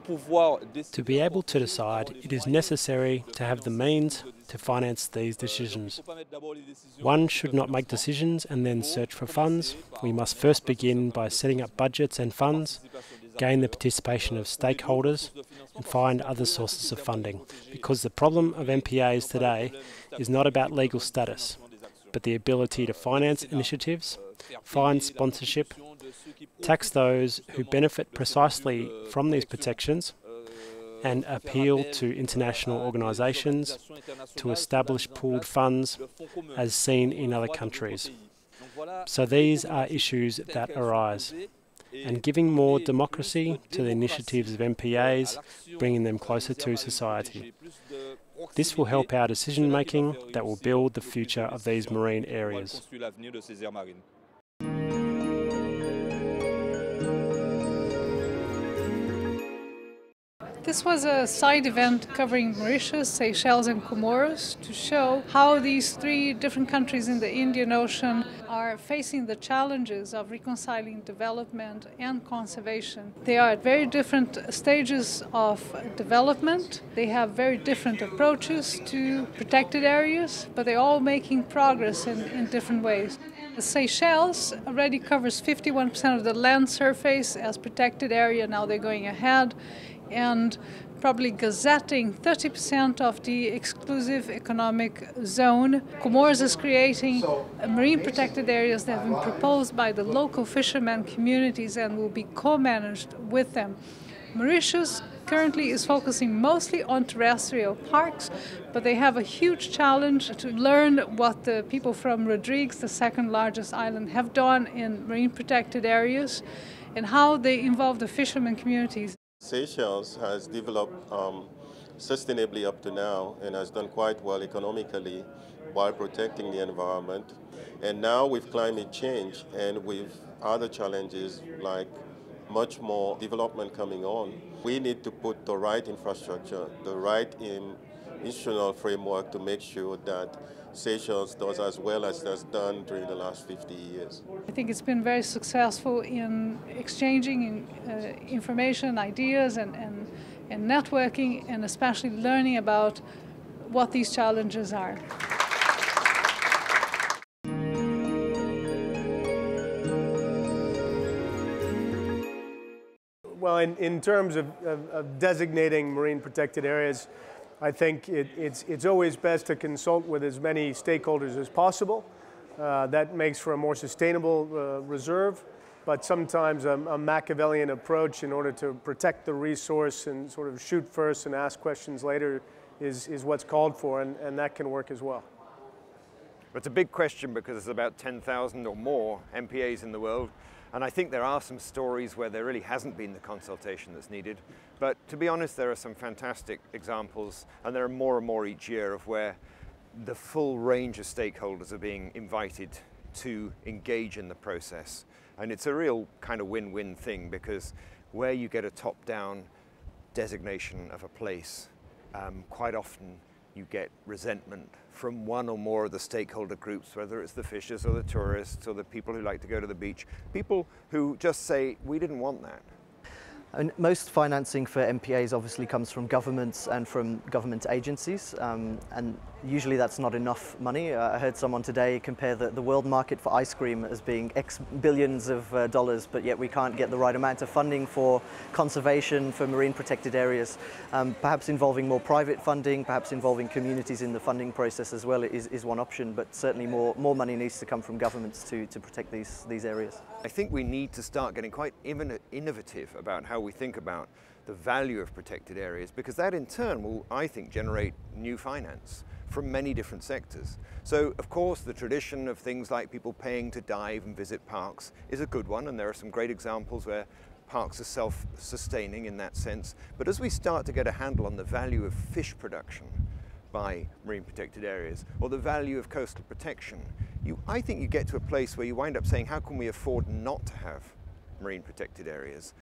To be able to decide, it is necessary to have the means to finance these decisions. One should not make decisions and then search for funds. We must first begin by setting up budgets and funds, gain the participation of stakeholders, and find other sources of funding. Because the problem of MPAs today is not about legal status, but the ability to finance initiatives, find sponsorship, tax those who benefit precisely from these protections, and appeal to international organisations to establish pooled funds as seen in other countries. So these are issues that arise. And giving more democracy to the initiatives of MPAs, bringing them closer to society. This will help our decision-making that will build the future of these marine areas. This was a side event covering Mauritius, Seychelles and Comoros to show how these three different countries in the Indian Ocean are facing the challenges of reconciling development and conservation. They are at very different stages of development. They have very different approaches to protected areas, but they're all making progress in different ways. The Seychelles already covers 51% of the land surface as protected area. Now they're going ahead and probably gazetting 30% of the exclusive economic zone. Comoros is creating marine protected areas that have been proposed by the local fishermen communities and will be co-managed with them. Mauritius currently is focusing mostly on terrestrial parks, but they have a huge challenge to learn what the people from Rodrigues, the second largest island, have done in marine protected areas and how they involve the fishermen communities. Seychelles has developed sustainably up to now and has done quite well economically while protecting the environment. And now with climate change and with other challenges like much more development coming on, we need to put the right infrastructure, the right institutional framework to make sure that Seychelles does as well as it has done during the last 50 years. I think it's been very successful in exchanging information, ideas and networking, and especially learning about what these challenges are. Well, in terms of designating marine protected areas, I think it's always best to consult with as many stakeholders as possible. That makes for a more sustainable reserve, but sometimes a Machiavellian approach in order to protect the resource and sort of shoot first and ask questions later is what's called for, and that can work as well. It's a big question because there's about 10,000 or more MPAs in the world. And I think there are some stories where there really hasn't been the consultation that's needed. But to be honest, there are some fantastic examples, and there are more and more each year of where the full range of stakeholders are being invited to engage in the process. And it's a real kind of win-win thing, because where you get a top-down designation of a place, quite often you get resentment from one or more of the stakeholder groups, whether it's the fishers or the tourists or the people who like to go to the beach, people who just say, we didn't want that. And most financing for MPAs obviously comes from governments and from government agencies, and usually that's not enough money. I heard someone today compare the world market for ice cream as being X billions of dollars, but yet we can't get the right amount of funding for conservation, for marine protected areas. Perhaps involving more private funding, perhaps involving communities in the funding process as well is one option, but certainly more money needs to come from governments to protect these areas. I think we need to start getting quite innovative about how we think about the value of protected areas, because that in turn will, I think, generate new finance from many different sectors. So, of course, the tradition of things like people paying to dive and visit parks is a good one, and there are some great examples where parks are self-sustaining in that sense. But as we start to get a handle on the value of fish production by marine protected areas, or the value of coastal protection, I think you get to a place where you wind up saying, how can we afford not to have marine protected areas?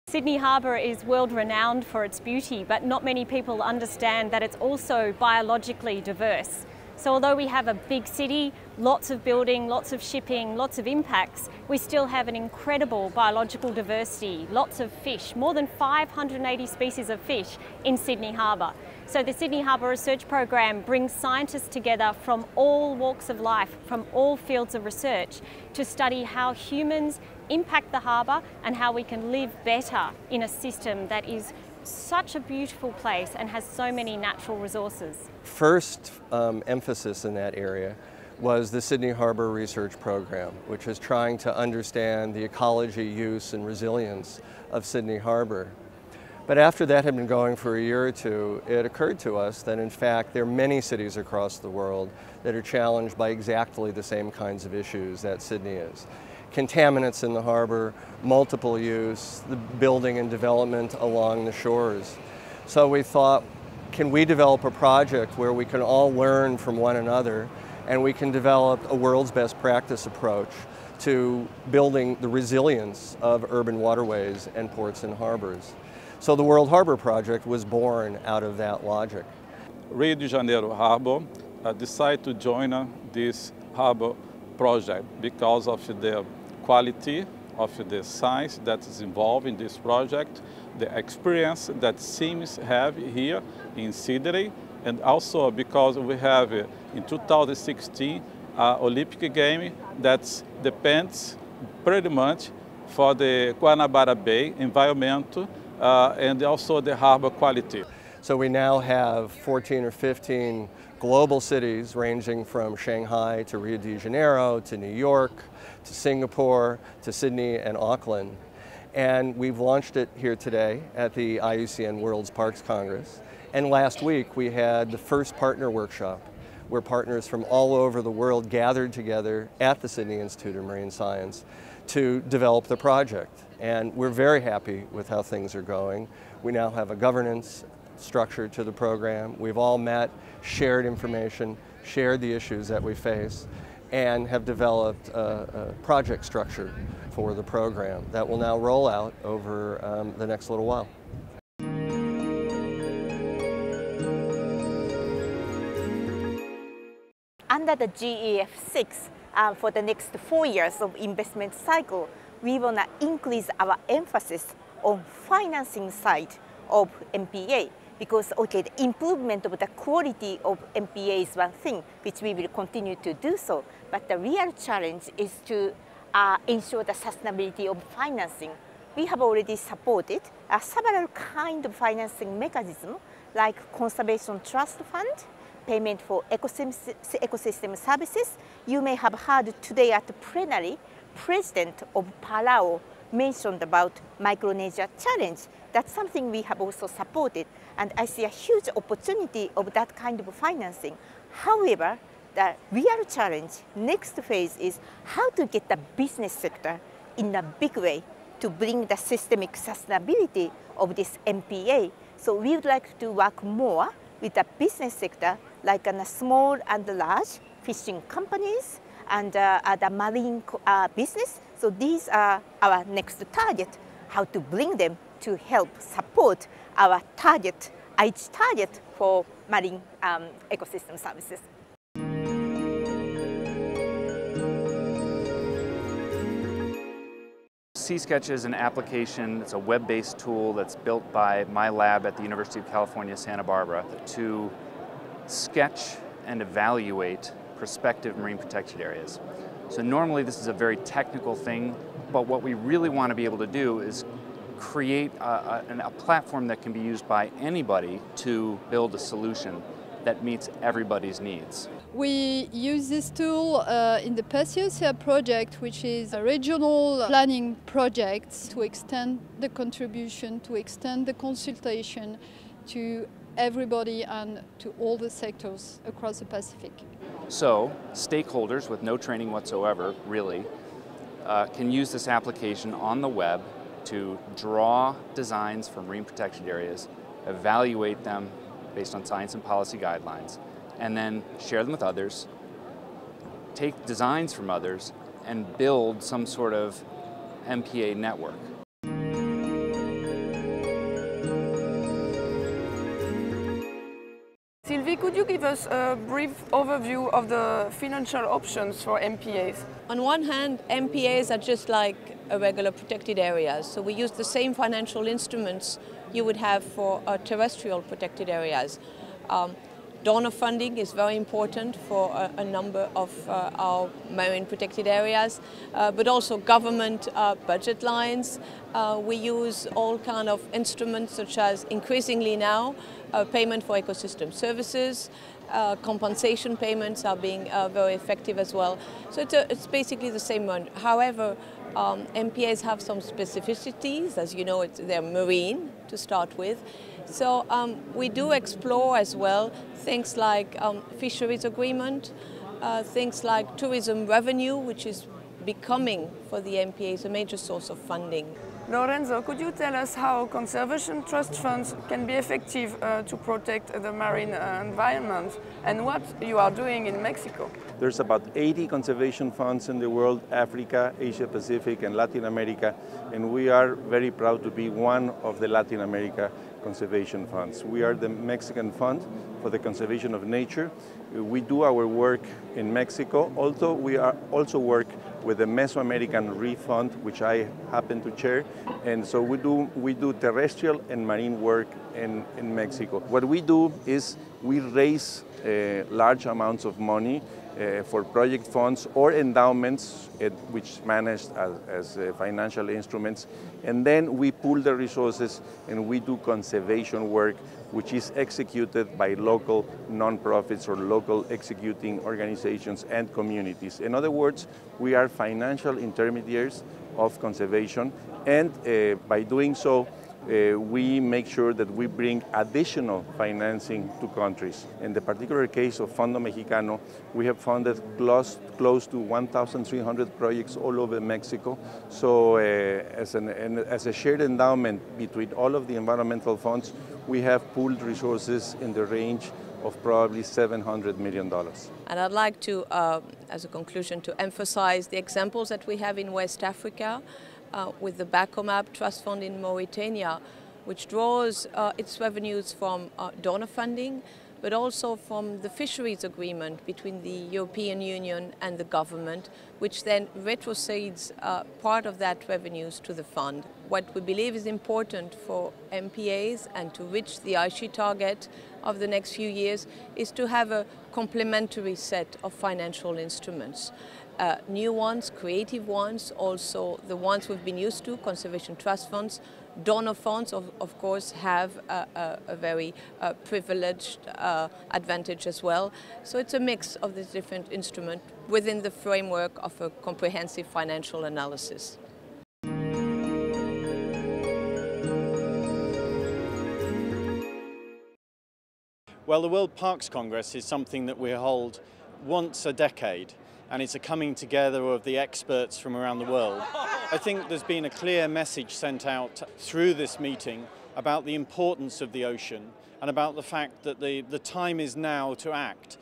Sydney Harbour is world renowned for its beauty, but not many people understand that it's also biologically diverse. So although we have a big city, lots of building, lots of shipping, lots of impacts, we still have an incredible biological diversity, lots of fish, more than 580 species of fish in Sydney Harbour. So the Sydney Harbour Research Program brings scientists together from all walks of life, from all fields of research, to study how humans impact the harbour and how we can live better in a system that is such a beautiful place and has so many natural resources. First emphasis in that area was the Sydney Harbour Research Program, which is trying to understand the ecology, use, and resilience of Sydney Harbour. But after that had been going for a year or two, it occurred to us that in fact there are many cities across the world that are challenged by exactly the same kinds of issues that Sydney is. Contaminants in the harbour, multiple use, the building and development along the shores. So we thought, can we develop a project where we can all learn from one another and we can develop a world's best practice approach to building the resilience of urban waterways and ports and harbours. So the World Harbour Project was born out of that logic. Rio de Janeiro Harbour decided to join this harbour project because of the quality of the science that is involved in this project, the experience that SIMS have here in Sydney, and also because we have in 2016 Olympic game that depends pretty much for the Guanabara Bay environment and also the harbor quality. So we now have 14 or 15 global cities ranging from Shanghai to Rio de Janeiro to New York to Singapore to Sydney and Auckland. And we've launched it here today at the IUCN World's Parks Congress. And last week we had the first partner workshop where partners from all over the world gathered together at the Sydney Institute of Marine Science to develop the project. And we're very happy with how things are going. We now have a governance structure to the program. We've all met, shared information, shared the issues that we face, and have developed a project structure for the program that will now roll out over the next little while. Under the GEF6, for the next 4 years of investment cycle, we want to increase our emphasis on financing side of MPA, because okay, the improvement of the quality of MPA is one thing which we will continue to do so, but the real challenge is to ensure the sustainability of financing. We have already supported several kinds of financing mechanisms like conservation trust fund, payment for ecosystem services. You may have heard today at the plenary, President of Palau mentioned about Micronesia Challenge. That's something we have also supported, and I see a huge opportunity of that kind of financing. However, the real challenge, next phase, is how to get the business sector in a big way to bring the systemic sustainability of this MPA. So we would like to work more with the business sector, like the small and large fishing companies and the marine business. So these are our next target, how to bring them to help support our target, each target for marine ecosystem services. SeaSketch is an application, it's a web-based tool that's built by my lab at the University of California, Santa Barbara to sketch and evaluate prospective marine protected areas. So normally this is a very technical thing, but what we really want to be able to do is create a platform that can be used by anybody to build a solution that meets everybody's needs. We use this tool in the Perseus project, which is a regional planning project to extend the contribution, to extend the consultation to everybody and to all the sectors across the Pacific. So stakeholders with no training whatsoever, really, can use this application on the web to draw designs for marine protected areas, evaluate them based on science and policy guidelines, and then share them with others, take designs from others, and build some sort of MPA network. Sylvie, could you give us a brief overview of the financial options for MPAs? On one hand, MPAs are just like a regular protected areas, so we use the same financial instruments you would have for terrestrial protected areas. Donor funding is very important for a number of our marine protected areas, but also government budget lines. We use all kinds of instruments such as, increasingly now, payment for ecosystem services, compensation payments are being very effective as well. So it's basically the same one. However, MPAs have some specificities. As you know, they're marine to start with. So we do explore as well things like fisheries agreement, things like tourism revenue, which is becoming for the MPAs a major source of funding. Lorenzo, could you tell us how conservation trust funds can be effective to protect the marine environment and what you are doing in Mexico? There's about 80 conservation funds in the world, Africa, Asia Pacific and Latin America, and we are very proud to be one of the Latin America conservation funds. We are the Mexican Fund for the Conservation of Nature. We do our work in Mexico, although we also work with the Mesoamerican Reef Fund, which I happen to chair, and so we do terrestrial and marine work in Mexico. What we do is we raise large amounts of money for project funds or endowments, which managed as financial instruments, and then we pool the resources and we do conservation work, which is executed by local nonprofits or local executing organizations and communities. In other words, we are financial intermediaries of conservation, and by doing so, we make sure that we bring additional financing to countries. In the particular case of Fondo Mexicano, we have funded close to 1,300 projects all over Mexico. So as a shared endowment between all of the environmental funds, we have pooled resources in the range of probably $700 million. And I'd like to, as a conclusion, to emphasize the examples that we have in West Africa, with the Bacomab Trust Fund in Mauritania, which draws its revenues from donor funding, but also from the fisheries agreement between the European Union and the government, which then retrocedes part of that revenues to the fund. What we believe is important for MPAs and to reach the Aichi target of the next few years is to have a complementary set of financial instruments. New ones, creative ones, also the ones we've been used to, conservation trust funds. Donor funds, of course, have a very privileged advantage as well. So it's a mix of these different instruments within the framework of a comprehensive financial analysis. Well, the World Parks Congress is something that we hold once a decade, and it's a coming together of the experts from around the world. I think there's been a clear message sent out through this meeting about the importance of the ocean and about the fact that the time is now to act.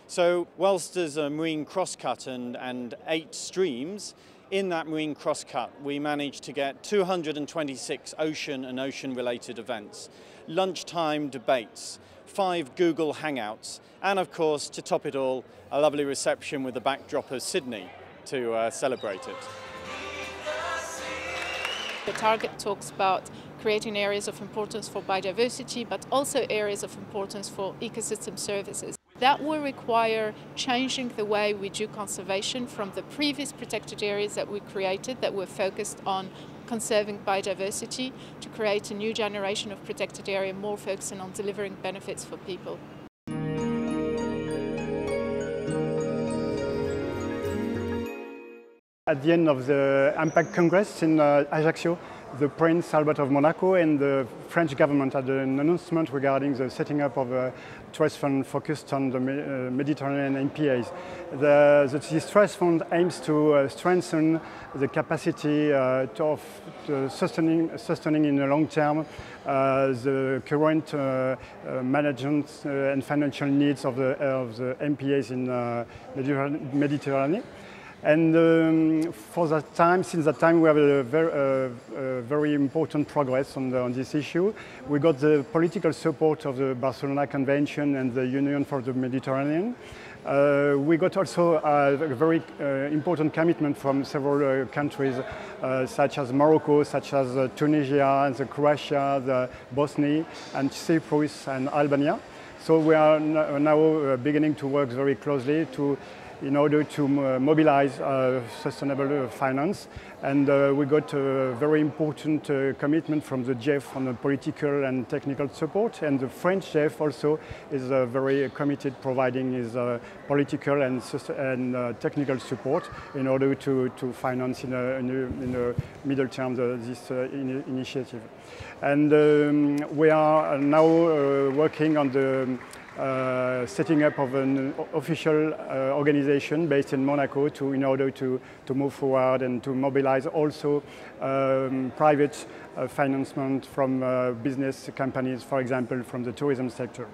So whilst there's a marine crosscut and 8 streams, in that marine crosscut we managed to get 226 ocean and ocean-related events, lunchtime debates, 5 Google Hangouts, and of course, to top it all, a lovely reception with the backdrop of Sydney to celebrate it. The target talks about creating areas of importance for biodiversity, but also areas of importance for ecosystem services. That will require changing the way we do conservation from the previous protected areas that we created that were focused on conserving biodiversity to create a new generation of protected area more focusing on delivering benefits for people. At the end of the Impact Congress in Ajaccio, the Prince Albert of Monaco and the French government had an announcement regarding the setting up of a trust fund focused on the Mediterranean MPAs. This trust fund aims to strengthen the capacity of sustaining in the long term the current management and financial needs of the MPAs in Mediterranean. And for that time, since that time, we have a very important progress on this issue. We got the political support of the Barcelona Convention and the Union for the Mediterranean. We got also a very important commitment from several countries, such as Morocco, such as Tunisia, and Croatia, the Bosnia, and Cyprus, and Albania. So we are now beginning to work very closely in order to mobilize sustainable finance. And we got a very important commitment from the GEF on the political and technical support. And the French GEF also is very committed, providing his political and technical support in order to finance in a middle term this initiative. And we are now working on the setting up of an official organization based in Monaco in order to move forward and to mobilize also private financement from business companies, for example, from the tourism sector.